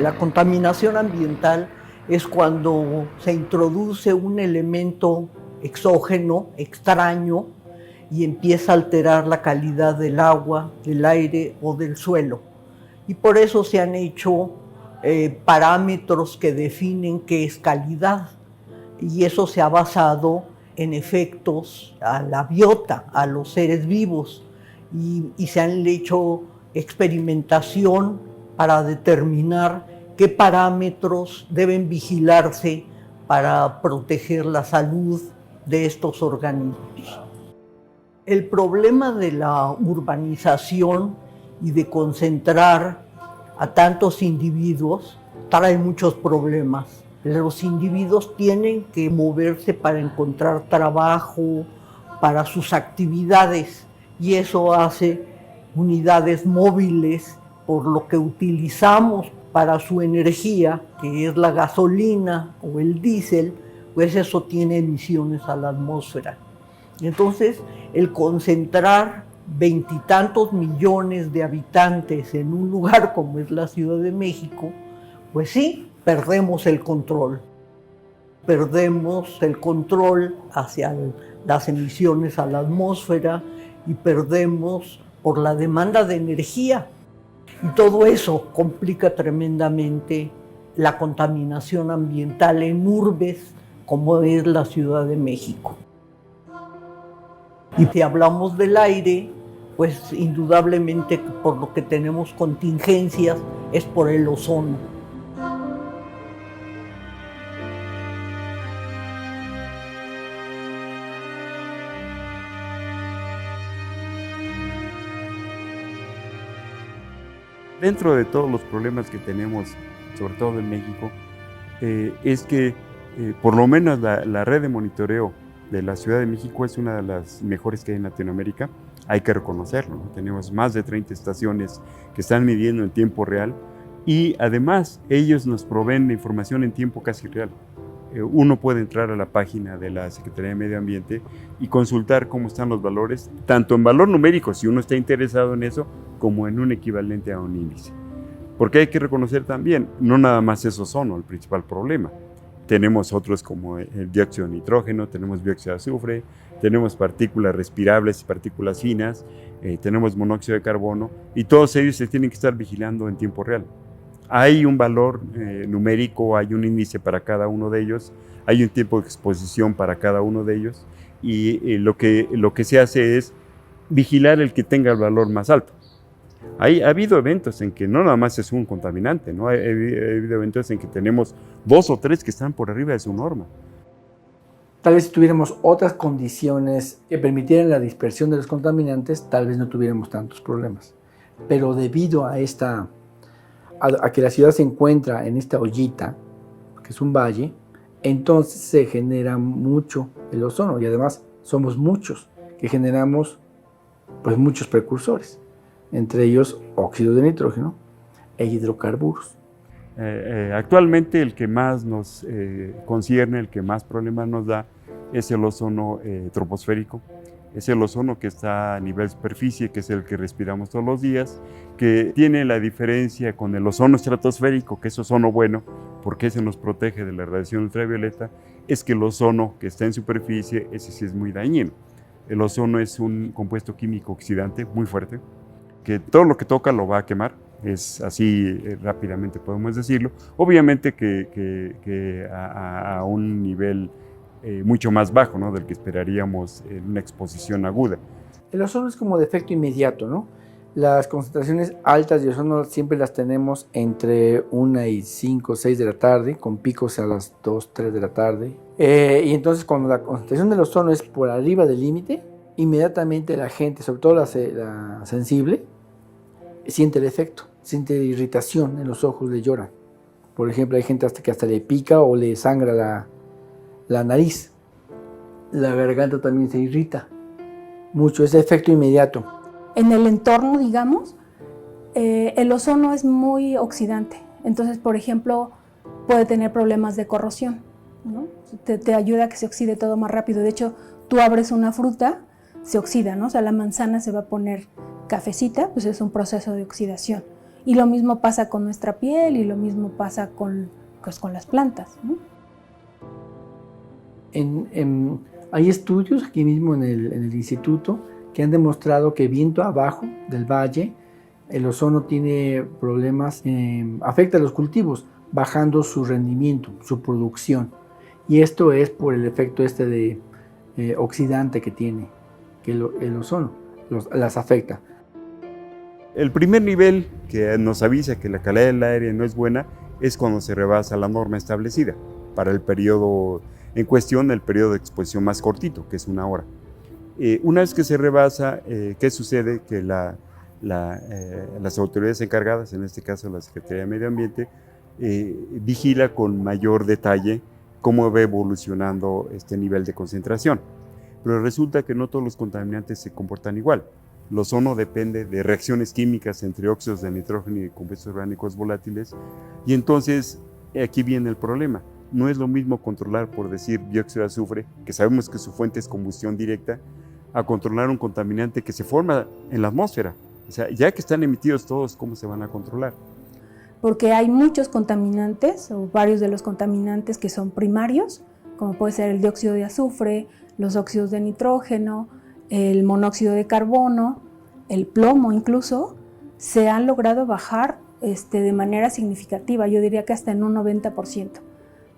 La contaminación ambiental es cuando se introduce un elemento exógeno, extraño, y empieza a alterar la calidad del agua, del aire o del suelo. Y por eso se han hecho parámetros que definen qué es calidad. Y eso se ha basado en efectos a la biota, a los seres vivos. Y se han hecho experimentación para determinar qué parámetros deben vigilarse para proteger la salud de estos organismos. El problema de la urbanización y de concentrar a tantos individuos trae muchos problemas. Los individuos tienen que moverse para encontrar trabajo, para sus actividades, y eso hace unidades móviles, por lo que utilizamos para su energía, que es la gasolina o el diésel, pues eso tiene emisiones a la atmósfera. Entonces, el concentrar 20 y tantos millones de habitantes en un lugar como es la Ciudad de México, pues sí, perdemos el control. Perdemos el control hacia las emisiones a la atmósfera y perdemos por la demanda de energía. Y todo eso complica tremendamente la contaminación ambiental en urbes como es la Ciudad de México. Y si hablamos del aire, pues indudablemente por lo que tenemos contingencias es por el ozono. Dentro de todos los problemas que tenemos, sobre todo en México, es que por lo menos la red de monitoreo de la Ciudad de México es una de las mejores que hay en Latinoamérica. Hay que reconocerlo, ¿no? Tenemos más de 30 estaciones que están midiendo en tiempo real y además ellos nos proveen información en tiempo casi real. Uno puede entrar a la página de la Secretaría de Medio Ambiente y consultar cómo están los valores, tanto en valor numérico, si uno está interesado en eso, como en un equivalente a un índice. Porque hay que reconocer también, no nada más es ozono el principal problema. Tenemos otros como el dióxido de nitrógeno, tenemos dióxido de azufre, tenemos partículas respirables y partículas finas, tenemos monóxido de carbono, y todos ellos se tienen que estar vigilando en tiempo real. Hay un valor numérico, hay un índice para cada uno de ellos, hay un tiempo de exposición para cada uno de ellos, y lo que se hace es vigilar el que tenga el valor más alto. Ha habido eventos en que no nada más es un contaminante, ¿no? Ha habido eventos en que tenemos 2 o 3 que están por arriba de su norma. Tal vez si tuviéramos otras condiciones que permitieran la dispersión de los contaminantes, tal vez no tuviéramos tantos problemas. Pero debido a que la ciudad se encuentra en esta ollita, que es un valle, entonces se genera mucho el ozono y además somos muchos que generamos pues muchos precursores, entre ellos óxido de nitrógeno e hidrocarburos. Actualmente el que más nos concierne, el que más problemas nos da, es el ozono troposférico. Es el ozono que está a nivel superficie, que es el que respiramos todos los días, que tiene la diferencia con el ozono estratosférico, que es ozono bueno, porque ese nos protege de la radiación ultravioleta, es que el ozono que está en superficie, ese sí es muy dañino. El ozono es un compuesto químico oxidante muy fuerte, que todo lo que toca lo va a quemar, es así rápidamente podemos decirlo, obviamente que a un nivel mucho más bajo, ¿no?, del que esperaríamos en una exposición aguda. El ozono es como de efecto inmediato, ¿no? Las concentraciones altas de ozono siempre las tenemos entre 1 y 5 o 6 de la tarde, con picos a las 2, 3 de la tarde. Y entonces cuando la concentración del ozono es por arriba del límite, inmediatamente la gente, sobre todo la sensible, siente el efecto, siente irritación en los ojos, le llora. Por ejemplo, hay gente que hasta le pica o le sangra la nariz. La garganta también se irrita mucho, ese efecto inmediato. En el entorno, digamos, el ozono es muy oxidante. Entonces, por ejemplo, puede tener problemas de corrosión, ¿no? Te ayuda a que se oxide todo más rápido. De hecho, tú abres una fruta, se oxida, ¿no? O sea, la manzana se va a poner cafecita, pues es un proceso de oxidación. Y lo mismo pasa con nuestra piel y lo mismo pasa con las plantas, ¿no? Hay estudios aquí mismo en el instituto que han demostrado que viento abajo del valle, el ozono tiene problemas, afecta a los cultivos, bajando su rendimiento, su producción. Y esto es por el efecto de oxidante que tiene, que el ozono las afecta. El primer nivel que nos avisa que la calidad del aire no es buena es cuando se rebasa la norma establecida para el periodo en cuestión, el periodo de exposición más cortito, que es 1 hora. Una vez que se rebasa, ¿qué sucede? Que las autoridades encargadas, en este caso la Secretaría de Medio Ambiente, vigila con mayor detalle cómo va evolucionando este nivel de concentración. Pero resulta que no todos los contaminantes se comportan igual. El ozono depende de reacciones químicas entre óxidos de nitrógeno y compuestos orgánicos volátiles, y entonces aquí viene el problema. No es lo mismo controlar, por decir, dióxido de azufre, que sabemos que su fuente es combustión directa, a controlar un contaminante que se forma en la atmósfera. O sea, ya que están emitidos todos, ¿cómo se van a controlar? Porque hay muchos contaminantes, o varios de los contaminantes que son primarios, como puede ser el dióxido de azufre, los óxidos de nitrógeno, el monóxido de carbono, el plomo incluso, se han logrado bajar de manera significativa, yo diría que hasta en un 90%.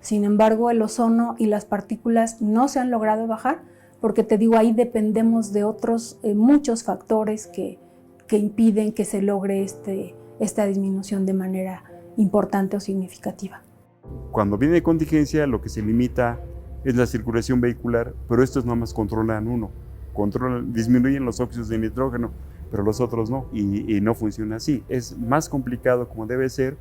Sin embargo, el ozono y las partículas no se han logrado bajar, porque te digo, ahí dependemos de otros muchos factores que impiden que se logre esta disminución de manera importante o significativa. Cuando viene de contingencia, lo que se limita es la circulación vehicular, pero estos nada más controlan uno. Disminuyen los óxidos de nitrógeno, pero los otros no, y no funciona así. Es más complicado como debe ser.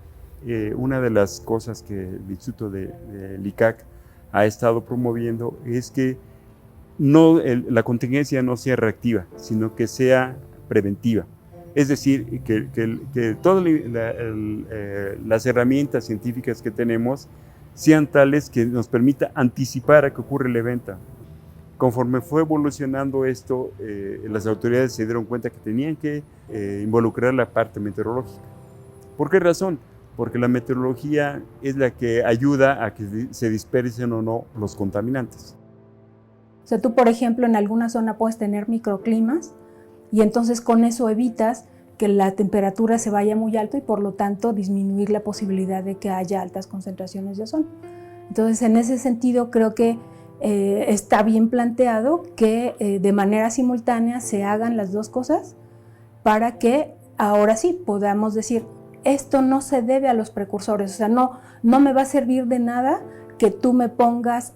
Una de las cosas que el Instituto del ICAC ha estado promoviendo es que la contingencia no sea reactiva, sino que sea preventiva. Es decir, que todas las herramientas científicas que tenemos sean tales que nos permita anticipar a que ocurre el evento. Conforme fue evolucionando esto, las autoridades se dieron cuenta que tenían que involucrar la parte meteorológica. ¿Por qué razón? Porque la meteorología es la que ayuda a que se dispersen o no los contaminantes. O sea, tú, por ejemplo, en alguna zona puedes tener microclimas y entonces con eso evitas que la temperatura se vaya muy alto y por lo tanto disminuir la posibilidad de que haya altas concentraciones de ozono. Entonces, en ese sentido, creo que está bien planteado que de manera simultánea se hagan las dos cosas para que ahora sí podamos decir, esto no se debe a los precursores, o sea, no me va a servir de nada que tú me pongas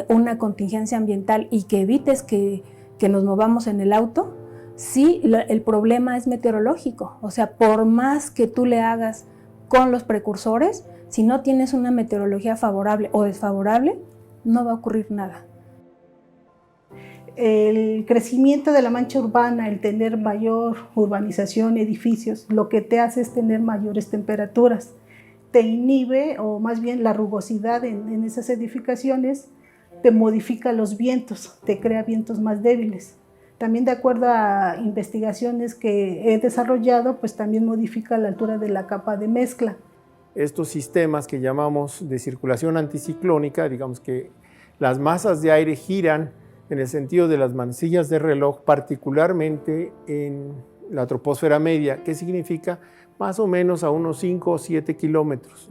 una contingencia ambiental y que evites que nos movamos en el auto, si el problema es meteorológico. O sea, por más que tú le hagas con los precursores, si no tienes una meteorología favorable o desfavorable, no va a ocurrir nada. El crecimiento de la mancha urbana, el tener mayor urbanización, edificios, lo que te hace es tener mayores temperaturas. Te inhibe, o más bien la rugosidad en esas edificaciones, te modifica los vientos, te crea vientos más débiles. También de acuerdo a investigaciones que he desarrollado, pues también modifica la altura de la capa de mezcla. Estos sistemas que llamamos de circulación anticiclónica, digamos que las masas de aire giran en el sentido de las manecillas de reloj, particularmente en la troposfera media, que significa más o menos a unos 5 o 7 kilómetros.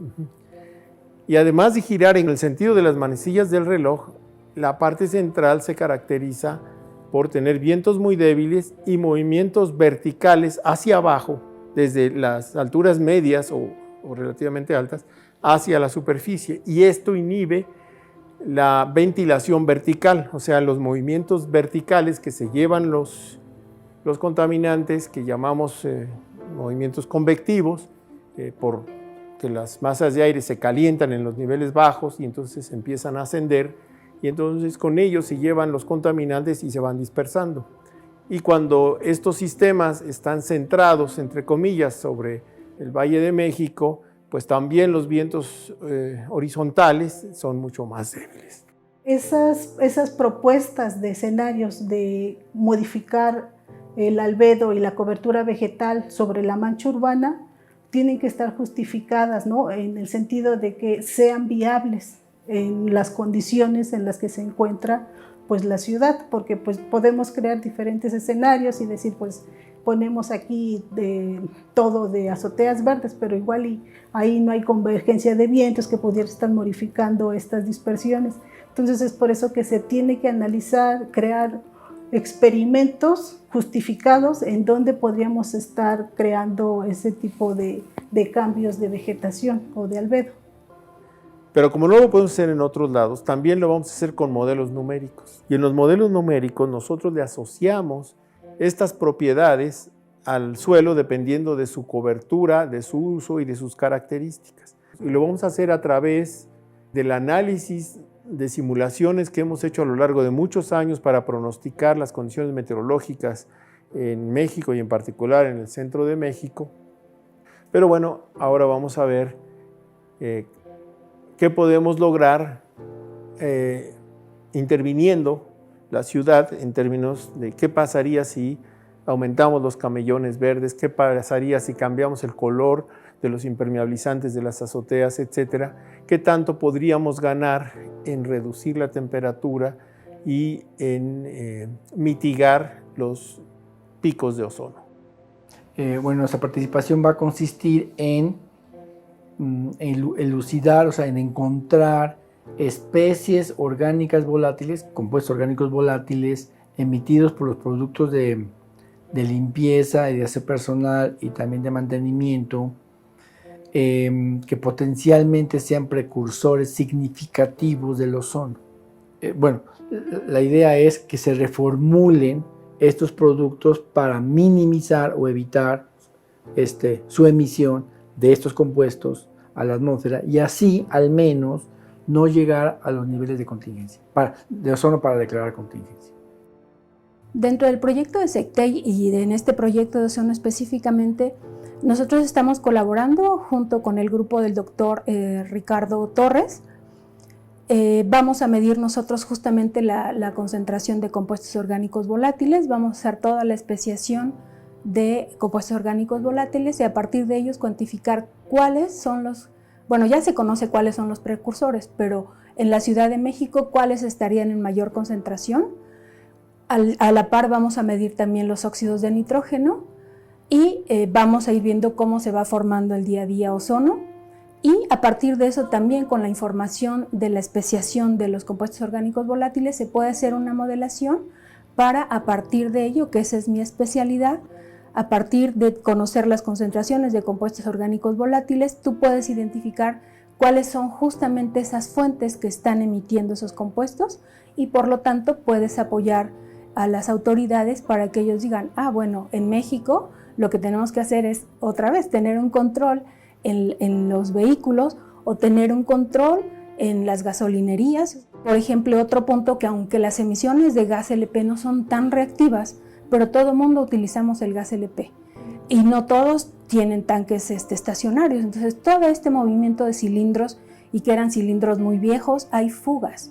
Y además de girar en el sentido de las manecillas del reloj, la parte central se caracteriza por tener vientos muy débiles y movimientos verticales hacia abajo, desde las alturas medias o relativamente altas, hacia la superficie. Y esto inhibe la ventilación vertical, o sea, los movimientos verticales que se llevan los contaminantes, que llamamos movimientos convectivos, porque las masas de aire se calientan en los niveles bajos y entonces empiezan a ascender, y entonces con ellos se llevan los contaminantes y se van dispersando. Y cuando estos sistemas están centrados, entre comillas, sobre el Valle de México, pues también los vientos horizontales son mucho más débiles. Esas propuestas de escenarios de modificar el albedo y la cobertura vegetal sobre la mancha urbana, tienen que estar justificadas, ¿no? En el sentido de que sean viables en las condiciones en las que se encuentra pues la ciudad, porque pues podemos crear diferentes escenarios y decir pues ponemos aquí todo de azoteas verdes, pero igual y ahí no hay convergencia de vientos que pudiera estar modificando estas dispersiones. Entonces es por eso que se tiene que analizar, crear experimentos justificados en donde podríamos estar creando ese tipo de cambios de vegetación o de albedo. Pero como no lo podemos hacer en otros lados, también lo vamos a hacer con modelos numéricos. Y en los modelos numéricos nosotros le asociamos estas propiedades al suelo dependiendo de su cobertura, de su uso y de sus características. Y lo vamos a hacer a través del análisis de simulaciones que hemos hecho a lo largo de muchos años para pronosticar las condiciones meteorológicas en México y en particular en el centro de México. Pero bueno, ahora vamos a ver qué podemos lograr interviniendo la ciudad en términos de qué pasaría si aumentamos los camellones verdes, qué pasaría si cambiamos el color de los impermeabilizantes de las azoteas, etcétera, qué tanto podríamos ganar en reducir la temperatura y en mitigar los picos de ozono. Bueno, nuestra participación va a consistir en elucidar, o sea, en encontrar especies orgánicas volátiles, compuestos orgánicos volátiles emitidos por los productos de limpieza y de aseo personal y también de mantenimiento, que potencialmente sean precursores significativos del ozono. Bueno, la idea es que se reformulen estos productos para minimizar o evitar su emisión de estos compuestos a la atmósfera y así al menos no llegar a los niveles de contingencia, de ozono para declarar contingencia. Dentro del proyecto de SECTEI y en este proyecto de ozono específicamente, nosotros estamos colaborando junto con el grupo del doctor Ricardo Torres. Vamos a medir nosotros justamente la concentración de compuestos orgánicos volátiles, vamos a hacer toda la especiación de compuestos orgánicos volátiles y a partir de ellos cuantificar cuáles son los, bueno, ya se conoce cuáles son los precursores, pero en la Ciudad de México cuáles estarían en mayor concentración. A la par vamos a medir también los óxidos de nitrógeno y vamos a ir viendo cómo se va formando el día a día ozono y a partir de eso también con la información de la especiación de los compuestos orgánicos volátiles se puede hacer una modelación para a partir de ello, que esa es mi especialidad, a partir de conocer las concentraciones de compuestos orgánicos volátiles, tú puedes identificar cuáles son justamente esas fuentes que están emitiendo esos compuestos y por lo tanto puedes apoyar a las autoridades para que ellos digan, bueno, en México lo que tenemos que hacer es otra vez tener un control en los vehículos o tener un control en las gasolinerías. Por ejemplo, otro punto que aunque las emisiones de gas LP no son tan reactivas, pero todo el mundo utilizamos el gas LP y no todos tienen tanques estacionarios. Entonces todo este movimiento de cilindros y que eran cilindros muy viejos, hay fugas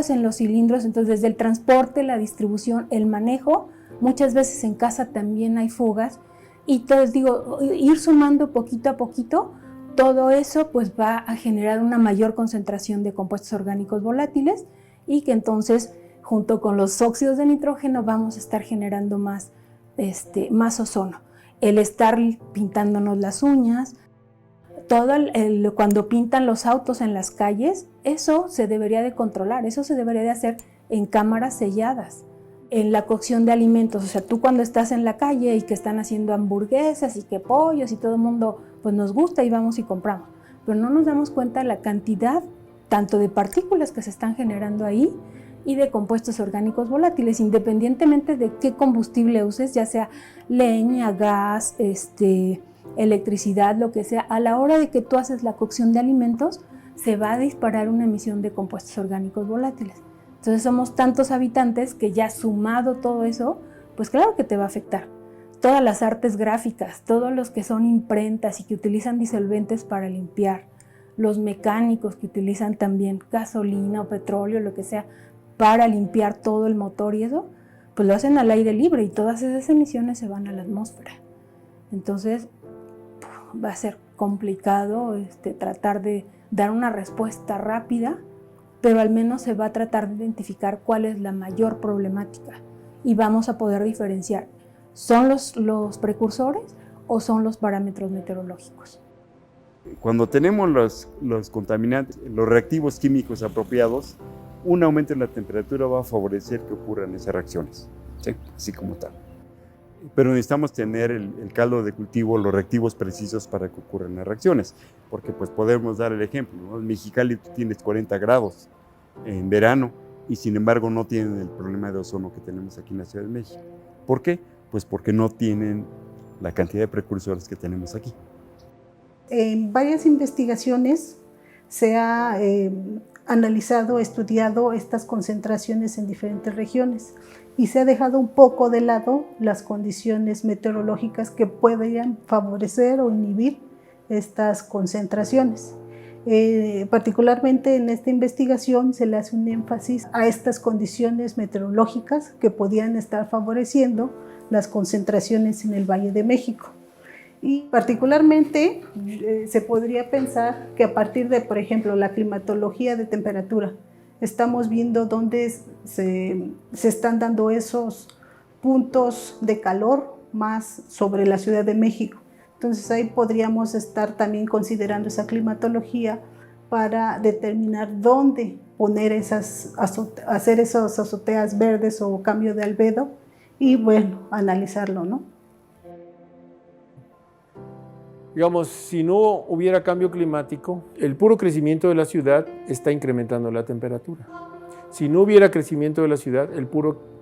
en los cilindros, entonces desde el transporte, la distribución, el manejo, muchas veces en casa también hay fugas y entonces digo, ir sumando poquito a poquito, todo eso pues va a generar una mayor concentración de compuestos orgánicos volátiles y que entonces junto con los óxidos de nitrógeno vamos a estar generando más ozono. El estar pintándonos las uñas, cuando pintan los autos en las calles, eso se debería de controlar, eso se debería de hacer en cámaras selladas. En la cocción de alimentos, o sea, tú cuando estás en la calle y que están haciendo hamburguesas y que pollos y todo el mundo pues nos gusta y vamos y compramos, pero no nos damos cuenta de la cantidad tanto de partículas que se están generando ahí y de compuestos orgánicos volátiles, independientemente de qué combustible uses, ya sea leña, gas, electricidad, lo que sea, a la hora de que tú haces la cocción de alimentos, se va a disparar una emisión de compuestos orgánicos volátiles. Entonces somos tantos habitantes que ya sumado todo eso, pues claro que te va a afectar. Todas las artes gráficas, todos los que son imprentas y que utilizan disolventes para limpiar, los mecánicos que utilizan también gasolina o petróleo, lo que sea, para limpiar todo el motor y eso, pues lo hacen al aire libre y todas esas emisiones se van a la atmósfera. Entonces, va a ser complicado tratar de dar una respuesta rápida, pero al menos se va a tratar de identificar cuál es la mayor problemática y vamos a poder diferenciar, ¿son los precursores o son los parámetros meteorológicos? Cuando tenemos los contaminantes, los reactivos químicos apropiados, un aumento en la temperatura va a favorecer que ocurran esas reacciones, ¿sí? Así como tal. Pero necesitamos tener el caldo de cultivo, los reactivos precisos para que ocurran las reacciones, porque pues podemos dar el ejemplo, ¿no? En Mexicali tú tienes 40 grados en verano y sin embargo no tienen el problema de ozono que tenemos aquí en la Ciudad de México. ¿Por qué? Pues porque no tienen la cantidad de precursores que tenemos aquí. En varias investigaciones se ha analizado, estudiado estas concentraciones en diferentes regiones y se ha dejado un poco de lado las condiciones meteorológicas que podrían favorecer o inhibir estas concentraciones. Particularmente en esta investigación se le hace un énfasis a estas condiciones meteorológicas que podían estar favoreciendo las concentraciones en el Valle de México. Y particularmente se podría pensar que a partir de, por ejemplo, la climatología de temperatura, estamos viendo dónde se están dando esos puntos de calor más sobre la Ciudad de México. Entonces ahí podríamos estar también considerando esa climatología para determinar dónde poner hacer esas azoteas verdes o cambio de albedo y bueno, analizarlo, ¿no? Digamos, si no hubiera cambio climático, el puro crecimiento de la ciudad está incrementando la temperatura. Si no hubiera crecimiento de la ciudad, el puro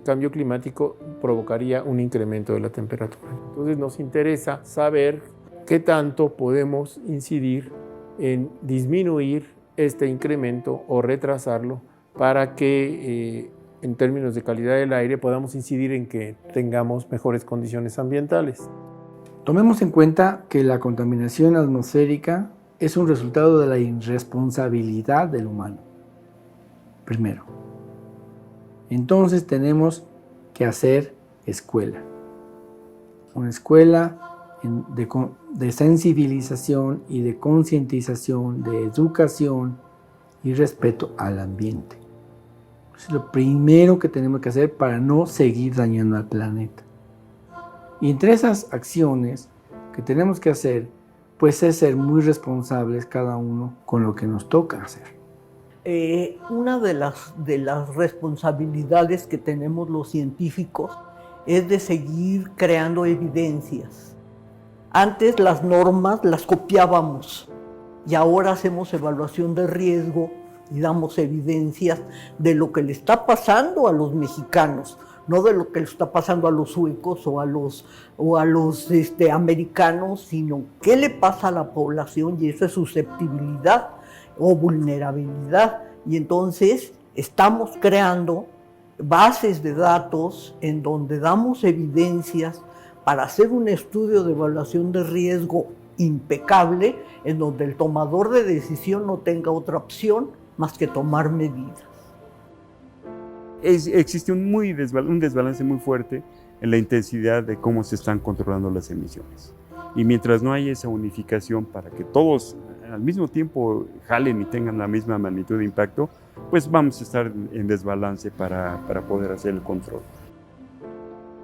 cambio climático provocaría un incremento de la temperatura. Entonces nos interesa saber qué tanto podemos incidir en disminuir este incremento o retrasarlo para que en términos de calidad del aire podamos incidir en que tengamos mejores condiciones ambientales. Tomemos en cuenta que la contaminación atmosférica es un resultado de la irresponsabilidad del humano. Primero. Entonces tenemos que hacer escuela. Una escuela de sensibilización y de concientización, de educación y respeto al ambiente. Es lo primero que tenemos que hacer para no seguir dañando al planeta. Y entre esas acciones que tenemos que hacer, pues es ser muy responsables cada uno con lo que nos toca hacer. Una de las responsabilidades que tenemos los científicos es de seguir creando evidencias. Antes las normas las copiábamos y ahora hacemos evaluación de riesgo y damos evidencias de lo que le está pasando a los mexicanos, no de lo que le está pasando a los suecos o a los americanos, sino qué le pasa a la población y esa susceptibilidad o vulnerabilidad. Y entonces estamos creando bases de datos en donde damos evidencias para hacer un estudio de evaluación de riesgo impecable, en donde el tomador de decisión no tenga otra opción más que tomar medidas. Existe un desbalance muy fuerte en la intensidad de cómo se están controlando las emisiones. Y mientras no haya esa unificación para que todos al mismo tiempo jalen y tengan la misma magnitud de impacto, pues vamos a estar en desbalance para poder hacer el control.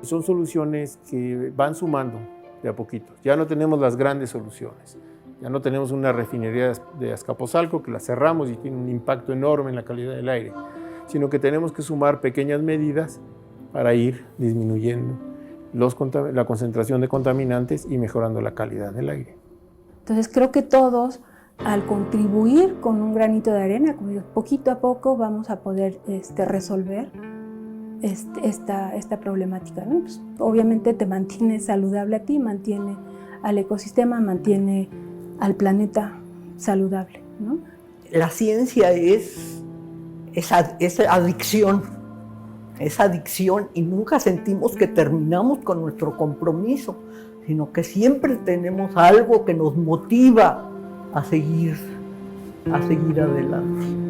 Son soluciones que van sumando de a poquito. Ya no tenemos las grandes soluciones. Ya no tenemos una refinería de Azcapotzalco que la cerramos y tiene un impacto enorme en la calidad del aire, sino que tenemos que sumar pequeñas medidas para ir disminuyendo la concentración de contaminantes y mejorando la calidad del aire. Entonces creo que todos, al contribuir con un granito de arena, como digo, poquito a poco vamos a poder resolver esta problemática, ¿no? Pues, obviamente te mantiene saludable a ti, mantiene al ecosistema, mantiene al planeta saludable, ¿no? La ciencia es adicción y nunca sentimos que terminamos con nuestro compromiso, sino que siempre tenemos algo que nos motiva a seguir adelante.